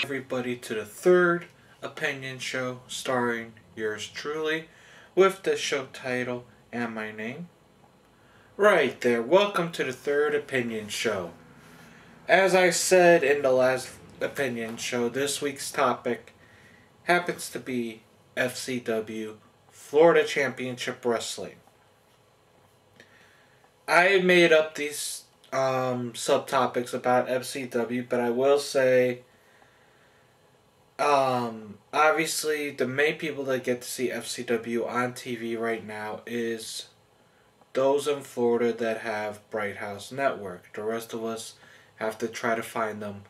Everybody to the third opinion show starring yours truly with the show title and my name. Right there, welcome to the third opinion show. As I said in the last opinion show, this week's topic happens to be FCW Florida Championship Wrestling. I made up these subtopics about FCW, but I will say obviously the main people that get to see FCW on TV right now is those in Florida that have Bright House Network. The rest of us have to try to find them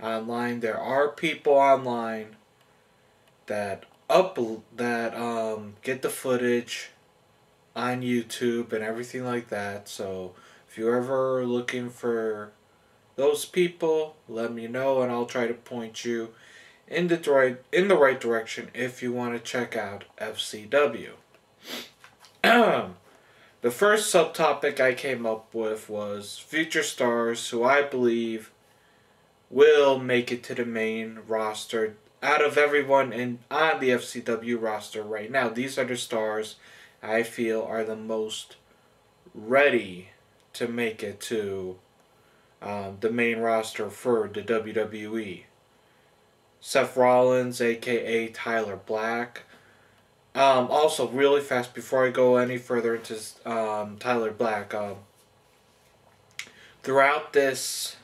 online. There are people online that get the footage on YouTube and everything like that. So if you're ever looking for those people, let me know and I'll try to point you in the right direction if you want to check out FCW. The first subtopic I came up with was future stars who I believe will make it to the main roster. Out of everyone on the FCW roster right now, these are the stars I feel are the most ready to make it to the main roster for the WWE. Seth Rollins, aka Tyler Black. Also, really fast, before I go any further into Tyler Black, throughout this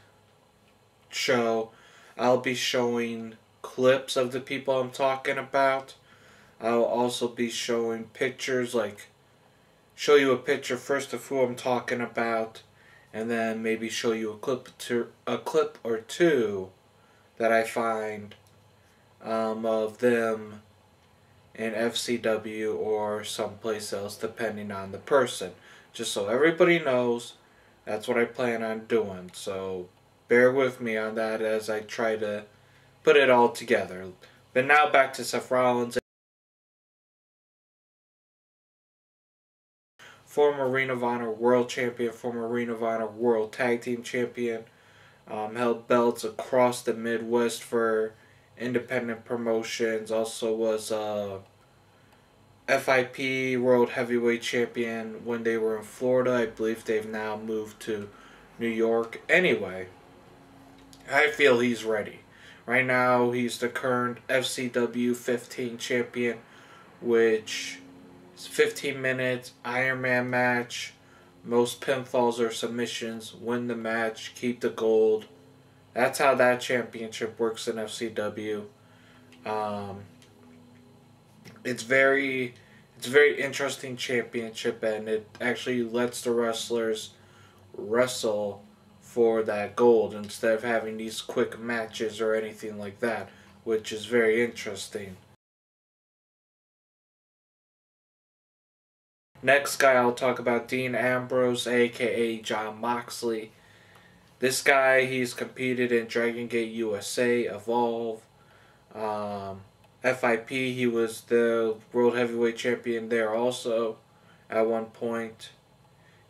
show, I'll be showing clips of the people I'm talking about. I'll also be showing pictures, like show you a picture first of who I'm talking about, and then maybe show you a clip or two that I find of them in FCW or someplace else, depending on the person. Just so everybody knows, that's what I plan on doing. So bear with me on that as I try to put it all together. But now back to Seth Rollins. Former Ring of Honor World Champion, former Ring of Honor World Tag Team Champion. Held belts across the Midwest for independent promotions. Also was FIP World Heavyweight Champion when they were in Florida. I believe they've now moved to New York. Anyway, I feel he's ready. Right now, he's the current FCW 15 champion, which is 15 minutes, Iron Man match, most pinfalls or submissions, win the match, keep the gold. That's how that championship works in FCW. It's very interesting championship, and it actually lets the wrestlers wrestle for that gold instead of having these quick matches or anything like that, which is very interesting. Next guy I'll talk about, Dean Ambrose, aka Jon Moxley. This guy, he's competed in Dragon Gate USA, Evolve, FIP. He was the World Heavyweight Champion there also at one point.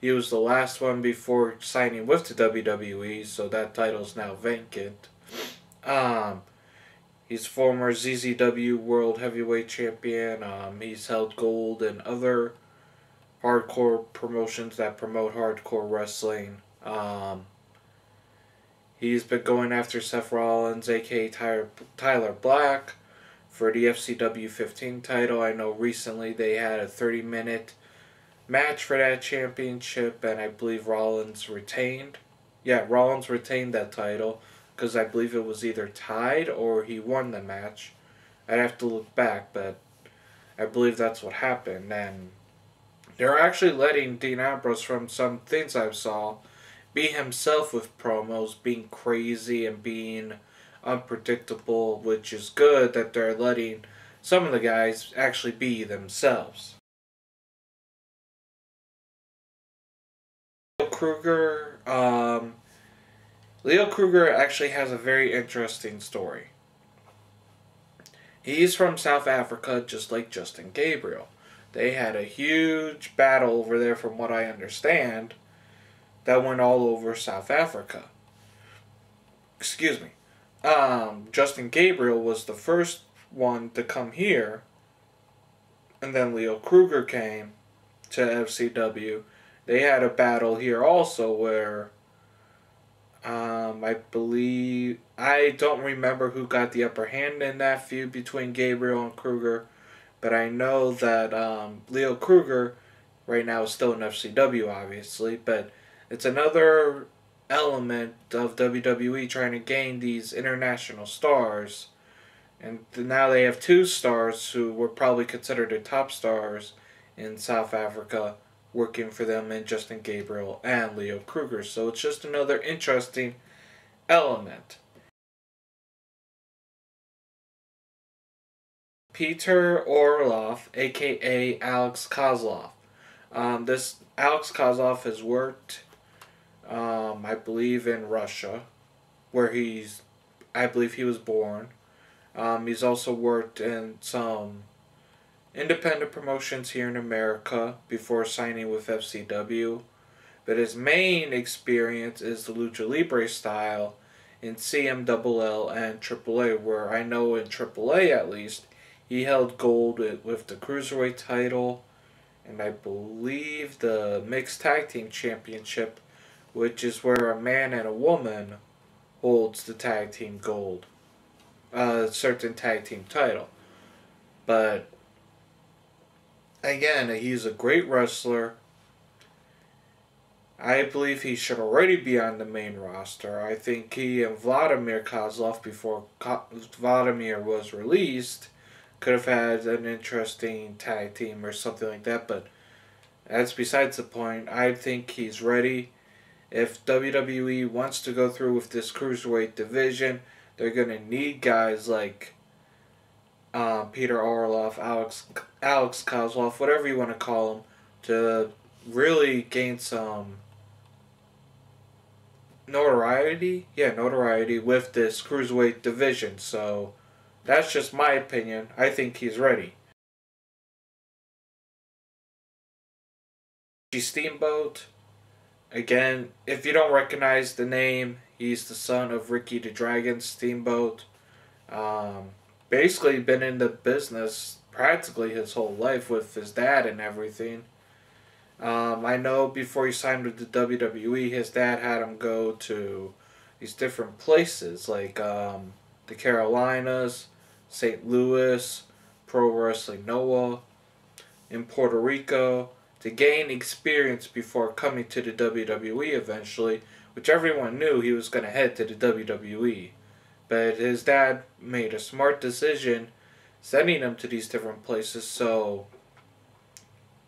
He was the last one before signing with the WWE, so that title is now vacant. He's former ZZW World Heavyweight Champion. He's held gold in other hardcore promotions that promote hardcore wrestling. He's been going after Seth Rollins, aka Tyler Black, for the FCW 15 title. I know recently they had a 30-minute match for that championship, and I believe Rollins retained. Yeah, Rollins retained that title, because I believe it was either tied or he won the match. I'd have to look back, but I believe that's what happened. And they're actually letting Dean Ambrose, from some things I saw, be himself with promos, being crazy and being unpredictable, which is good that they're letting some of the guys actually be themselves. Leo Kruger actually has a very interesting story. He's from South Africa, just like Justin Gabriel. They had a huge battle over there, from what I understand, that went all over South Africa. Excuse me. Justin Gabriel was the first one to come here, and then Leo Kruger came to FCW. They had a battle here also where I don't remember who got the upper hand in that feud between Gabriel and Kruger, but I know that Leo Kruger right now is still in FCW, obviously, but it's another element of WWE trying to gain these international stars, and now they have two stars who were probably considered the top stars in South Africa working for them in Justin Gabriel and Leo Kruger. So it's just another interesting element. Peter Orloff, aka Alex Kozlov. This Alex Kozlov has worked, I believe, in Russia, where I believe he was born. He's also worked in some independent promotions here in America before signing with FCW. But his main experience is the Lucha Libre style in CMLL and AAA, where I know in AAA at least, he held gold with the Cruiserweight title, and I believe the Mixed Tag Team Championship, which is where a man and a woman holds the tag team gold. A certain tag team title. But again, he's a great wrestler. I believe he should already be on the main roster. I think he and Vladimir Kozlov, before Vladimir was released, could have had an interesting tag team or something like that, but that's besides the point. I think he's ready. If WWE wants to go through with this Cruiserweight division, they're going to need guys like Peter Orloff, Alex Kozlov, whatever you want to call him, to really gain some notoriety. Yeah, notoriety with this Cruiserweight division. So that's just my opinion. I think he's ready. Steamboat. Again, if you don't recognize the name, he's the son of Ricky the Dragon Steamboat. Basically been in the business practically his whole life with his dad and everything. I know before he signed with the WWE, his dad had him go to these different places like the Carolinas, St. Louis, Pro Wrestling Noah, in Puerto Rico, to gain experience before coming to the WWE eventually, which everyone knew he was going to head to the WWE. But his dad made a smart decision sending him to these different places so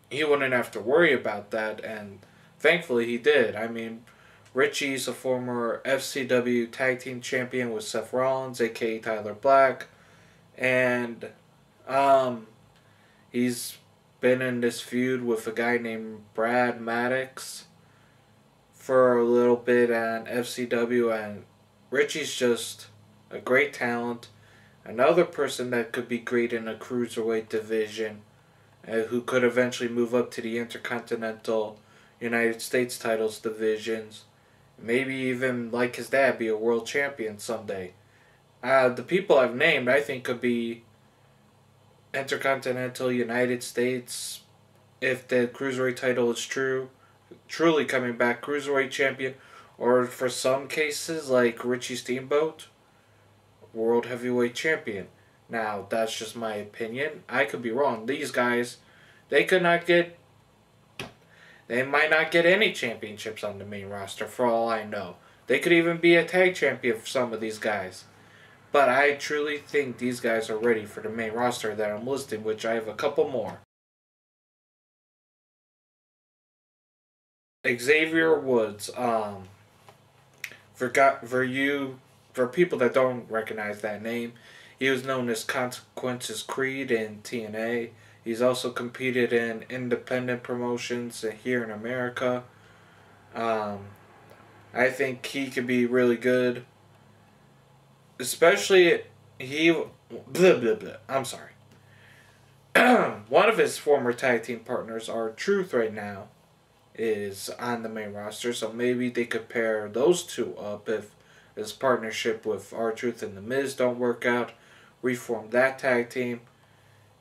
he wouldn't have to worry about that, and thankfully he did. I mean, Richie's a former FCW Tag Team Champion with Seth Rollins, aka Tyler Black, and he's been in this feud with a guy named Brad Maddox for a little bit on FCW, and Richie's just a great talent. Another person that could be great in a Cruiserweight division, who could eventually move up to the Intercontinental United States titles divisions. Maybe even, like his dad, be a world champion someday. The people I've named, I think, could be Intercontinental United States, if the Cruiserweight title is truly coming back, Cruiserweight champion, or for some cases, like Richie Steamboat, World Heavyweight Champion. Now, that's just my opinion. I could be wrong. These guys, they might not get any championships on the main roster for all I know. They could even be a tag champion for some of these guys. But I truly think these guys are ready for the main roster that I'm listing, which I have a couple more. Xavier Woods. For people that don't recognize that name, he was known as Consequences Creed in TNA. He's also competed in independent promotions here in America. I think he could be really good. Especially, I'm sorry. One of his former tag team partners, R-Truth, right now, is on the main roster. So maybe they could pair those two up if his partnership with R-Truth and The Miz don't work out, reform that tag team.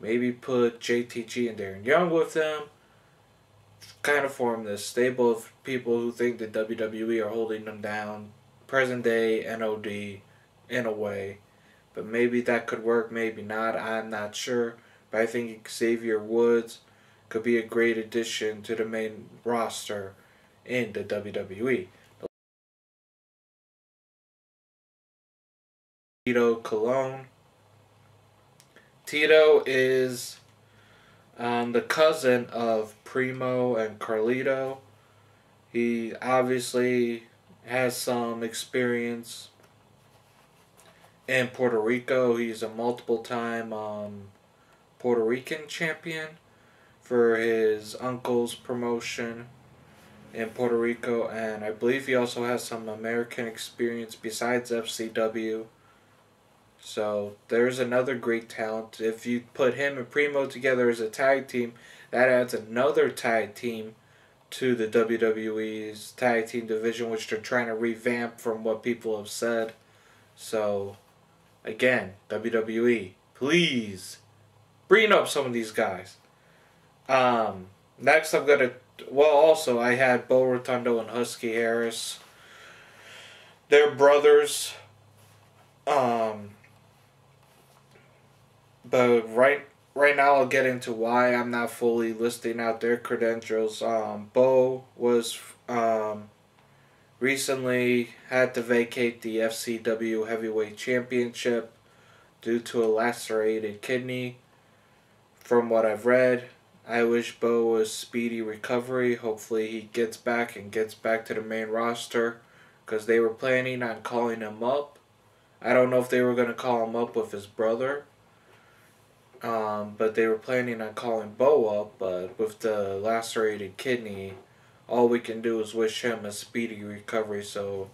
Maybe put JTG and Darren Young with them. Kind of form this stable of people who think that WWE are holding them down. Present day NOD in a way. But maybe that could work, maybe not. I'm not sure. But I think Xavier Woods could be a great addition to the main roster in the WWE. Tito Colon. Tito is the cousin of Primo and Carlito. He obviously has some experience in Puerto Rico. He's a multiple-time Puerto Rican champion for his uncle's promotion in Puerto Rico, and I believe he also has some American experience besides FCW. So there's another great talent. If you put him and Primo together as a tag team, that adds another tag team to the WWE's tag team division, which they're trying to revamp from what people have said. So again, WWE, please bring up some of these guys. Next I'm gonna, also I had Bo Rotundo and Husky Harris. They're brothers. But right now I'll get into why I'm not fully listing out their credentials. Bo was recently had to vacate the FCW Heavyweight Championship due to a lacerated kidney. From what I've read, I wish Bo a speedy recovery. Hopefully he gets back to the main roster, because they were planning on calling him up. I don't know if they were going to call him up with his brother. But they were planning on calling Bo up, but with the lacerated kidney, all we can do is wish him a speedy recovery. So,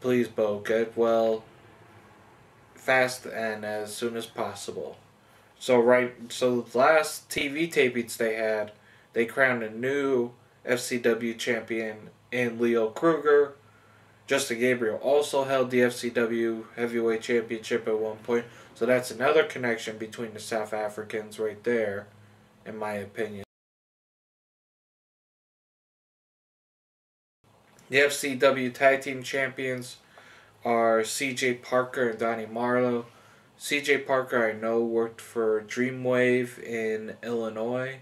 please, Bo, get well fast and as soon as possible. So the last TV tapings they had, they crowned a new FCW champion in Leo Kruger. Justin Gabriel also held the FCW Heavyweight Championship at one point. So that's another connection between the South Africans right there, in my opinion. The FCW Tag Team Champions are CJ Parker and Donnie Marlowe. CJ Parker, I know, worked for Dreamwave in Illinois.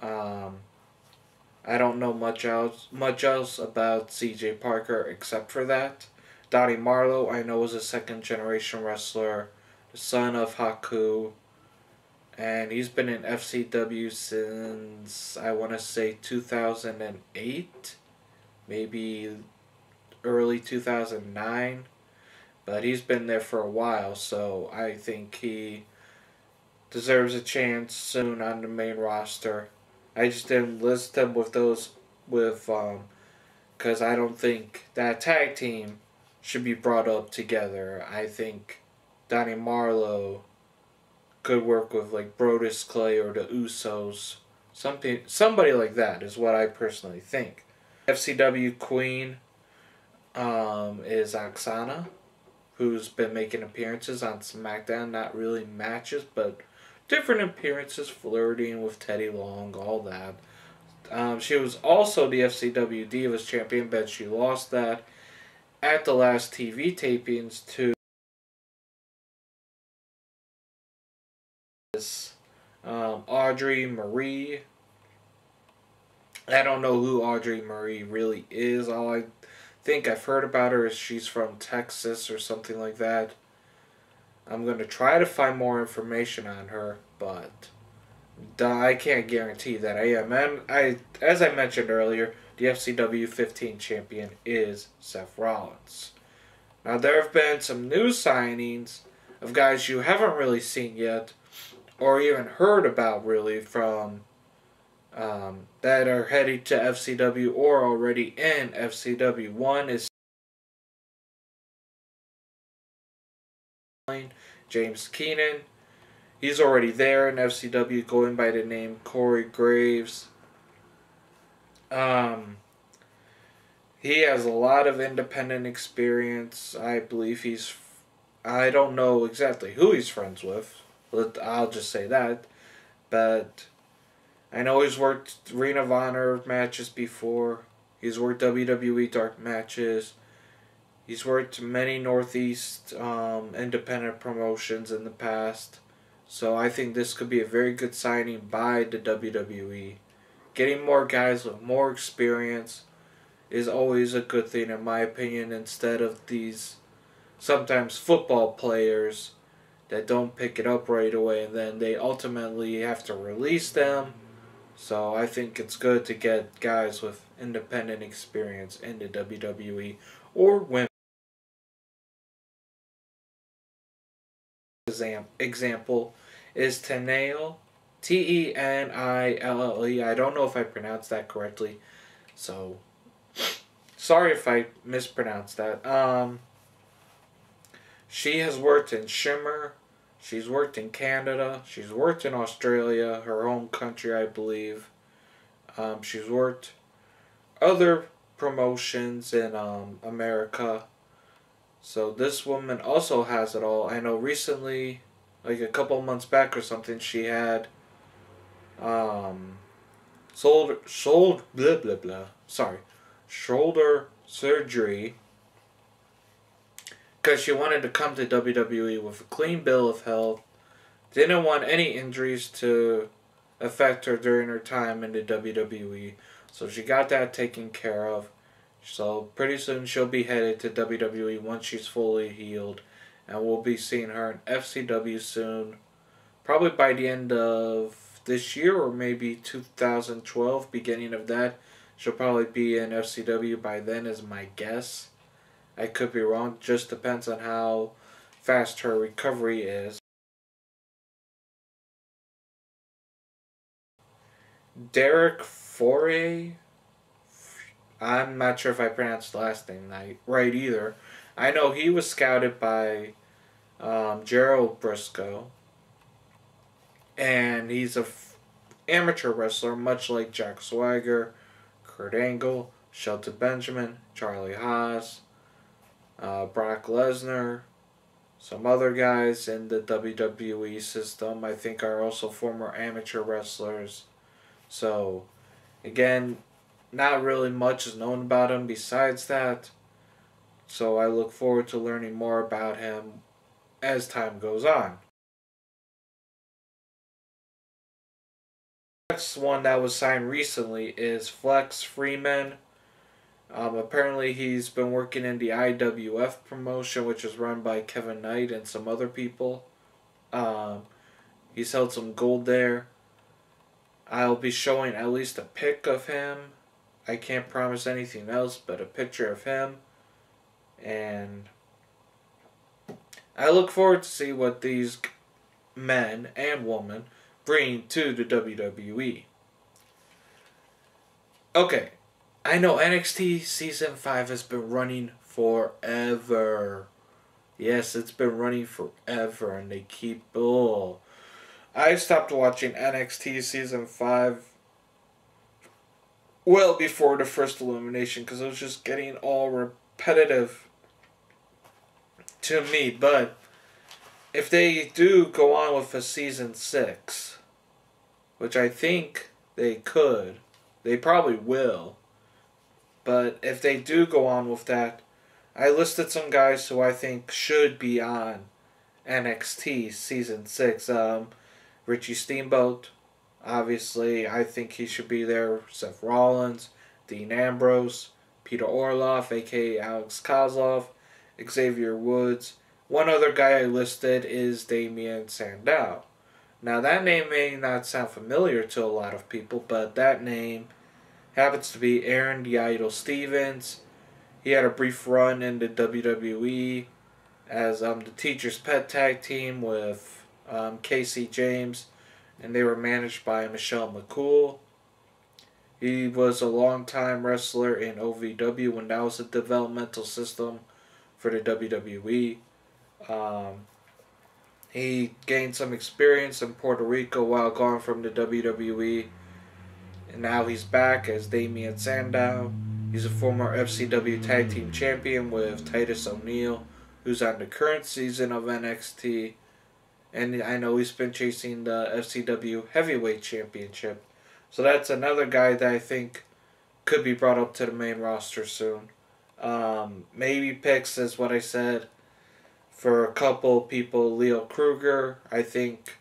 I don't know much else about CJ Parker except for that. Donnie Marlowe, I know, is a second-generation wrestler, the son of Haku, and he's been in FCW since, I want to say, 2008, maybe early 2009, but he's been there for a while, so I think he deserves a chance soon on the main roster. I just didn't list them with those, because I don't think that tag team should be brought up together. I think Donnie Marlowe could work with like Brodus Clay or the Usos. Somebody like that is what I personally think. FCW Queen is Oksana, who's been making appearances on SmackDown. Not really matches, but different appearances, flirting with Teddy Long, all that. She was also the FCW Divas Champion, but she lost that at the last TV tapings to Audrey Marie. I don't know who Audrey Marie really is. All I think I've heard about her is she's from Texas or something like that. I'm going to try to find more information on her, but I can't guarantee that I am. And as I mentioned earlier, the FCW 15 champion is Seth Rollins. Now, there have been some new signings of guys you haven't really seen yet, or even heard about really, from that are headed to FCW or already in FCW. One is James Keenan. He's already there in FCW, going by the name Corey Graves. he has a lot of independent experience. I believe I don't know exactly who he's friends with. I'll just say that. But I know he's worked Ring of Honor matches before. He's worked WWE Dark matches. He's worked many Northeast independent promotions in the past. So I think this could be a very good signing by the WWE. Getting more guys with more experience is always a good thing in my opinion, instead of these sometimes football players that don't pick it up right away and then they ultimately have to release them. So I think it's good to get guys with independent experience in the WWE or women. Example is Tenille, Tenille. I don't know if I pronounced that correctly, so sorry if I mispronounced that. She has worked in Shimmer. She's worked in Canada. She's worked in Australia, her home country, I believe. She's worked other promotions in America. So this woman also has it all. I know recently, like a couple months back or something, she had shoulder surgery because she wanted to come to WWE with a clean bill of health. Didn't want any injuries to affect her during her time in the WWE. So she got that taken care of. So pretty soon she'll be headed to WWE once she's fully healed. And we'll be seeing her in FCW soon. Probably by the end of this year or maybe 2012, beginning of that. She'll probably be in FCW by then is my guess. I could be wrong. Just depends on how fast her recovery is. Derek Foray. I'm not sure if I pronounced the last name right either. I know he was scouted by Gerald Briscoe. And he's a amateur wrestler, much like Jack Swagger, Kurt Angle, Shelton Benjamin, Charlie Haas, Brock Lesnar. Some other guys in the WWE system I think are also former amateur wrestlers. So, again, not really much is known about him besides that. So I look forward to learning more about him as time goes on. The next one that was signed recently is Flex Freeman. Apparently he's been working in the IWF promotion, which is run by Kevin Knight and some other people. He's held some gold there. I'll be showing at least a pic of him. I can't promise anything else but a picture of him. And I look forward to see what these men and women bring to the WWE. Okay, I know NXT Season 5 has been running forever. Yes, it's been running forever and they keep... Oh. I stopped watching NXT Season 5 well before the first elimination because it was just getting all repetitive to me. But if they do go on with a Season 6, which I think they could, they probably will, but if they do go on with that, I listed some guys who I think should be on NXT Season 6. Richie Steamboat, obviously, I think he should be there. Seth Rollins, Dean Ambrose, Peter Orloff, a.k.a. Alex Kozlov, Xavier Woods. One other guy I listed is Damien Sandow. Now, that name may not sound familiar to a lot of people, but that name happens to be Aaron the Idol Stevens. He had a brief run in the WWE as the Teacher's Pet Tag Team with Casey James, and they were managed by Michelle McCool. He was a long-time wrestler in OVW when that was a developmental system for the WWE. He gained some experience in Puerto Rico while gone from the WWE, and now he's back as Damien Sandow. He's a former FCW Tag Team Champion with Titus O'Neil, who's on the current season of NXT. And I know he's been chasing the FCW Heavyweight Championship. So that's another guy that I think could be brought up to the main roster soon. Maybe picks, as what I said, for a couple people. Leo Kruger, I think,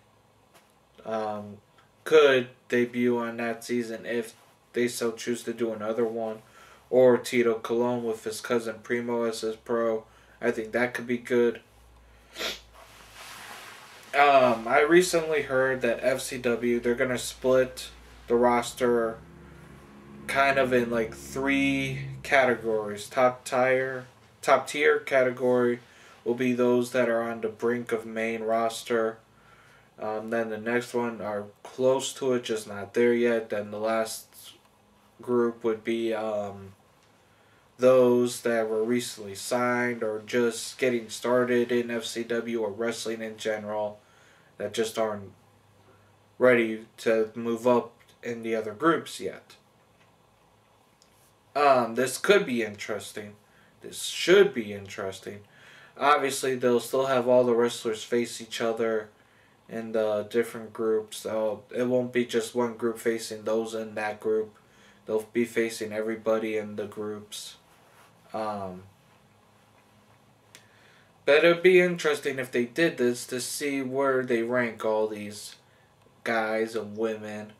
could debut on that season if they so choose to do another one. Or Tito Colon with his cousin Primo as his pro. I think that could be good. I recently heard that FCW, they're going to split the roster kind of in like 3 categories. Top tier category will be those that are on the brink of main roster. Then the next one are close to it, just not there yet. Then the last group would be those that were recently signed or just getting started in FCW or wrestling in general that just aren't ready to move up in the other groups yet. This could be interesting. This should be interesting. Obviously, they'll still have all the wrestlers face each other in the different groups. So it won't be just one group facing those in that group. They'll be facing everybody in the groups. But it would be interesting if they did this to see where they rank all these guys and women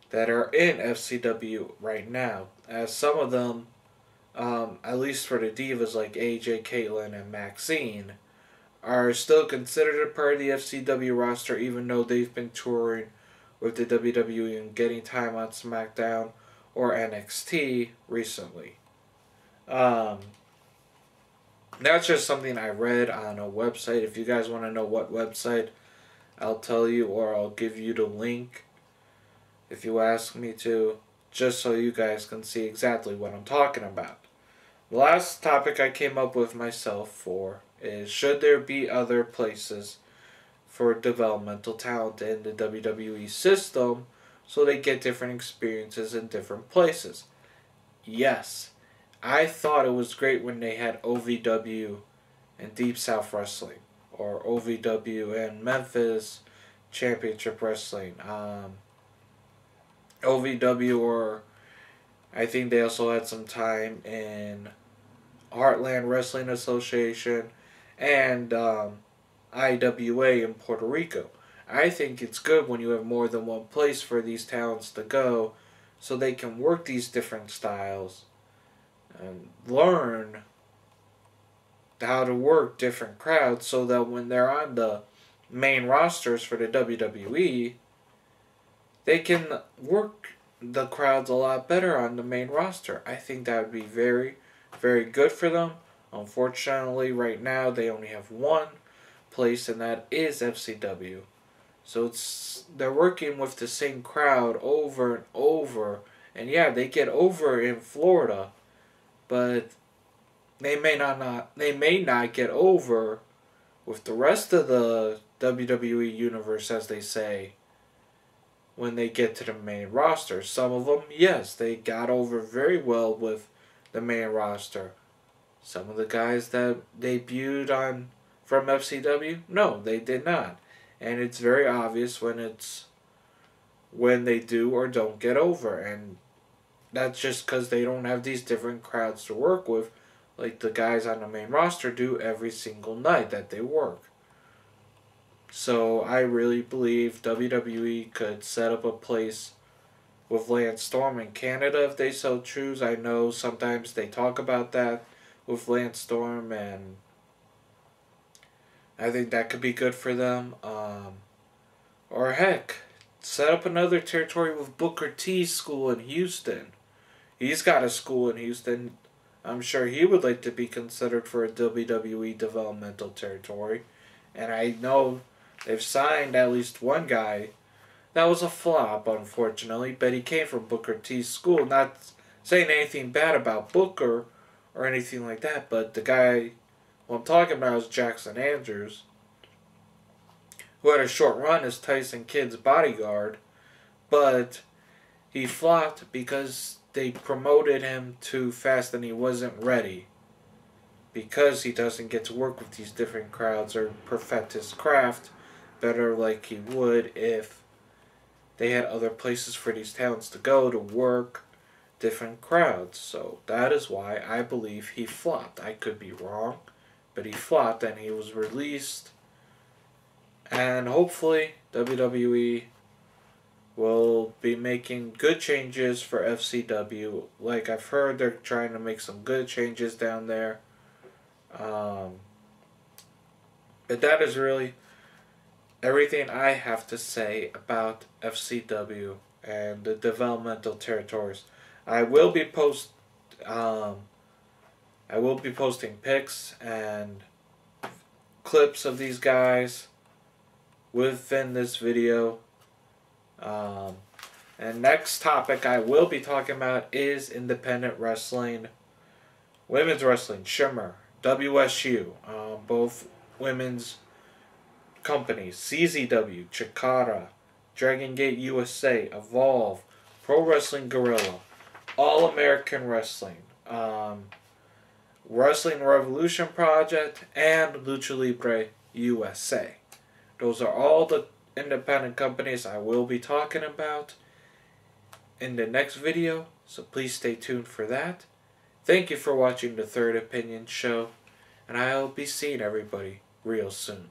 that are in FCW right now. As some of them, at least for the divas like AJ, Caitlyn, and Maxine, are still considered a part of the FCW roster even though they've been touring with the WWE and getting time on SmackDown or NXT recently. That's just something I read on a website. If you guys want to know what website, I'll tell you, or I'll give you the link if you ask me to, just so you guys can see exactly what I'm talking about. The last topic I came up with myself for is, should there be other places for developmental talent in the WWE system so they get different experiences in different places? Yes. I thought it was great when they had OVW and Deep South Wrestling, or OVW and Memphis Championship Wrestling. OVW, or I think they also had some time in Heartland Wrestling Association and IWA in Puerto Rico. I think it's good when you have more than one place for these talents to go so they can work these different styles and learn how to work different crowds so that when they're on the main rosters for the WWE, they can work the crowds a lot better on the main roster. I think that would be very, very good for them. Unfortunately, right now, they only have one place, and that is FCW. So they're working with the same crowd over and over. And yeah, they get over in Florida, but they may not get over with the rest of the WWE universe, as they say, when they get to the main roster. Some of them, yes, they got over very well with the main roster. Some of the guys that debuted from FCW, no, they did not. And it's very obvious when they do or don't get over. And that's just because they don't have these different crowds to work with like the guys on the main roster do every single night that they work. So I really believe WWE could set up a place with Lance Storm in Canada if they so choose. I know sometimes they talk about that with Lance Storm, and I think that could be good for them. Or heck, set up another territory with Booker T's school in Houston. He's got a school in Houston. I'm sure he would like to be considered for a WWE developmental territory. And I know they've signed at least one guy. That was a flop, unfortunately, but he came from Booker T's school. Not saying anything bad about Booker or anything like that, but the guy who I'm talking about is Jackson Andrews, who had a short run as Tyson Kidd's bodyguard, but he flopped because they promoted him too fast and he wasn't ready, because he doesn't get to work with these different crowds or perfect his craft better like he would if they had other places for these talents to go to work different crowds. So that is why I believe he flopped. I could be wrong, but he flopped and he was released. And hopefully WWE will be making good changes for FCW. Like I've heard, they're trying to make some good changes down there. But that is really everything I have to say about FCW and the developmental territories. I will be posting pics and clips of these guys within this video. And next topic I will be talking about is independent wrestling, women's wrestling, Shimmer, WSU, both women's companies, CZW, Chikara, Dragon Gate USA, Evolve, Pro Wrestling Guerrilla, All American Wrestling, Wrestling Revolution Project, and Lucha Libre USA. Those are all the independent companies I will be talking about in the next video, so please stay tuned for that. Thank you for watching the Third Opinion Show, and I'll be seeing everybody real soon.